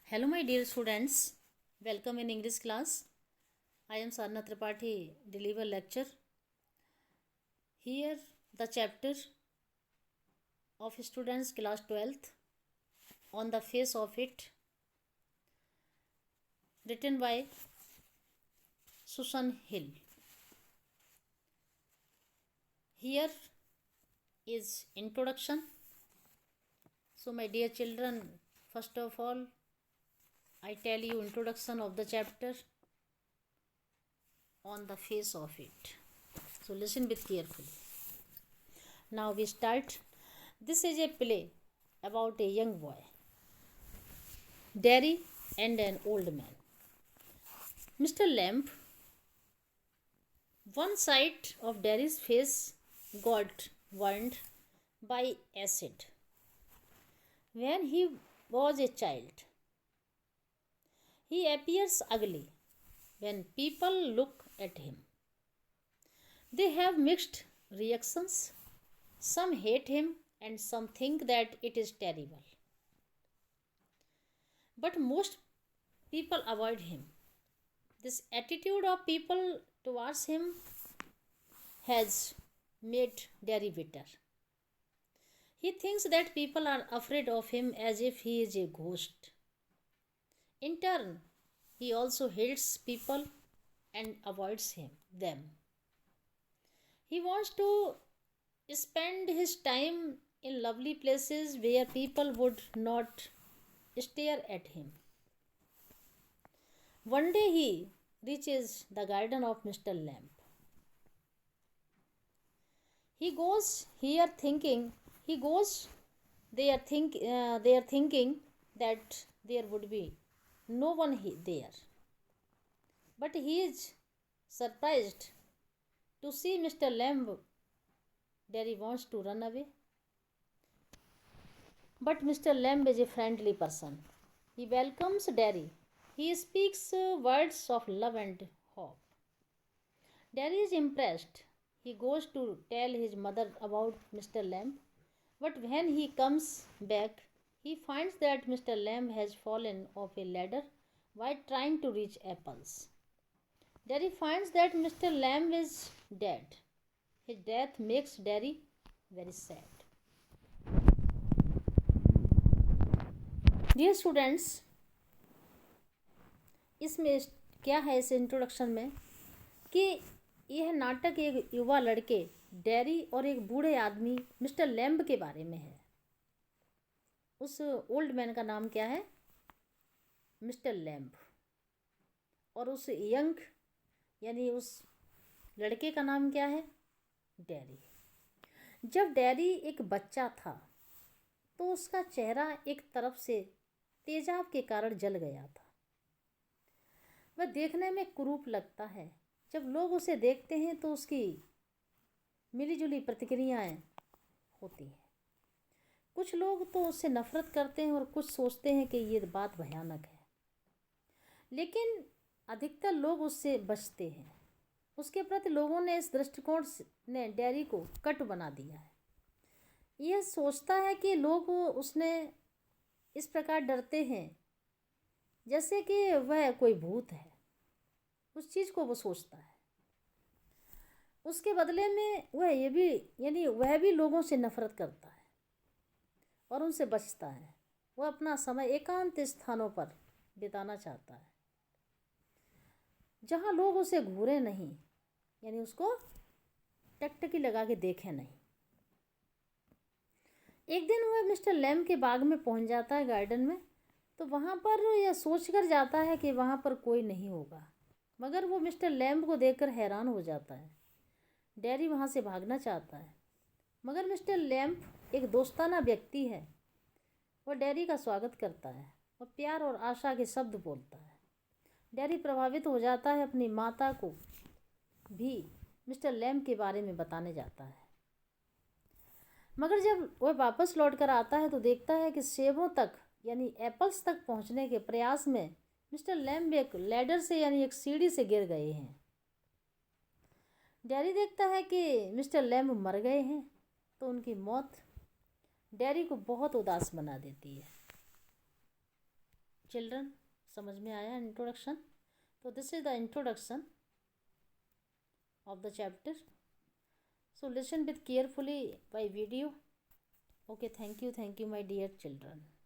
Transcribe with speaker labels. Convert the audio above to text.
Speaker 1: Hello, my dear students. Welcome in English class. I am Sarna Tripathi, deliver lecture. Here, the chapter of students class 12th on the face of it, written by Susan Hill. Here is introduction. So, my dear children, first of all, I tell you introduction of the chapter on the face of it. So, listen with carefully. Now we start. This is a play about a young boy, Derry, and an old man. Mr. Lamp, one side of Derry's face got burned by acid when he was a child. He appears ugly when people look at him. They have mixed reactions. Some hate him and some think that it is terrible. But most people avoid him. This attitude of people towards him has made Derry bitter. He thinks that people are afraid of him as if he is a ghost. In turn, he also hates people and avoids them. He wants to spend his time in lovely places where people would not stare at him. One day he reaches the garden of Mr. Lamp. He goes there thinking that there would be no one there. But he is surprised to see Mr. Lamb. Derry wants to run away. But Mr. Lamb is a friendly person. He welcomes Derry. He speaks words of love and hope. Derry is impressed. He goes to tell his mother about Mr. Lamb. But when he comes back, he finds that Mr. Lamb has fallen off a ladder while trying to reach apples. Derry finds that Mr. Lamb is dead. His death makes Derry very sad. Dear students, इसमें क्या है इस introduction में कि यह नाटक एक युवा लड़के डेरी और एक बूढ़े आदमी मिस्टर लैम्ब के बारे में है। उस ओल्ड मैन का नाम क्या है? Mister lamb. और उस यंग यानी उस लड़के का नाम क्या है? डेरी। जब डेरी एक बच्चा था तो उसका चेहरा एक तरफ से तेजाब के कारण जल गया था। वह देखने में कुरूप लगता है। जब लोग उसे देखते हैं तो उसकी मिलीजुली प्रतिक्रियाएं होती हैं। कुछ लोग तो उससे नफरत करते हैं और कुछ सोचते हैं कि ये बात भयानक है, लेकिन अधिकतर लोग उससे बचते हैं। उसके प्रति लोगों ने इस दृष्टिकोण ने डेरी को कटु बना दिया है। यह सोचता है कि लोग उसने इस प्रकार डरते हैं जैसे कि वह कोई भूत है। उस चीज़ को वो सोचता है। उसके बदले में वह भी लोगों से नफरत करता है और उनसे बचता है। वह अपना समय एकांत स्थानों पर बिताना चाहता है जहाँ लोग उसे घूरे नहीं, यानी उसको टकटकी लगा के देखें नहीं। एक दिन वह मिस्टर लैम्ब के बाग में पहुंच जाता है, गार्डन में। तो वहाँ पर यह सोचकर जाता है कि वहाँ पर कोई नहीं होगा, मगर वो मिस्टर लैम्ब को देखकर हैरान हो जाता है। डेरी वहाँ से भागना चाहता है, मगर मिस्टर लैम्ब एक दोस्ताना व्यक्ति है। वह डेरी का स्वागत करता है और प्यार और आशा के शब्द बोलता है। डेरी प्रभावित हो जाता है। अपनी माता को भी मिस्टर लैम्ब के बारे में बताने जाता है। मगर जब वह वापस लौट कर आता है तो देखता है कि सेबों तक यानी एप्पल्स तक पहुंचने के प्रयास में मिस्टर लैम्ब एक लैडर से यानी एक सीढ़ी से गिर गए हैं। डेरी देखता है कि मिस्टर लैम्ब मर गए हैं, तो उनकी मौत डेरी को बहुत उदास बना देती है। चिल्ड्रन, समझ में आया इंट्रोडक्शन? तो this is the introduction of the chapter. So listen with carefully by video. Okay, thank you my dear children.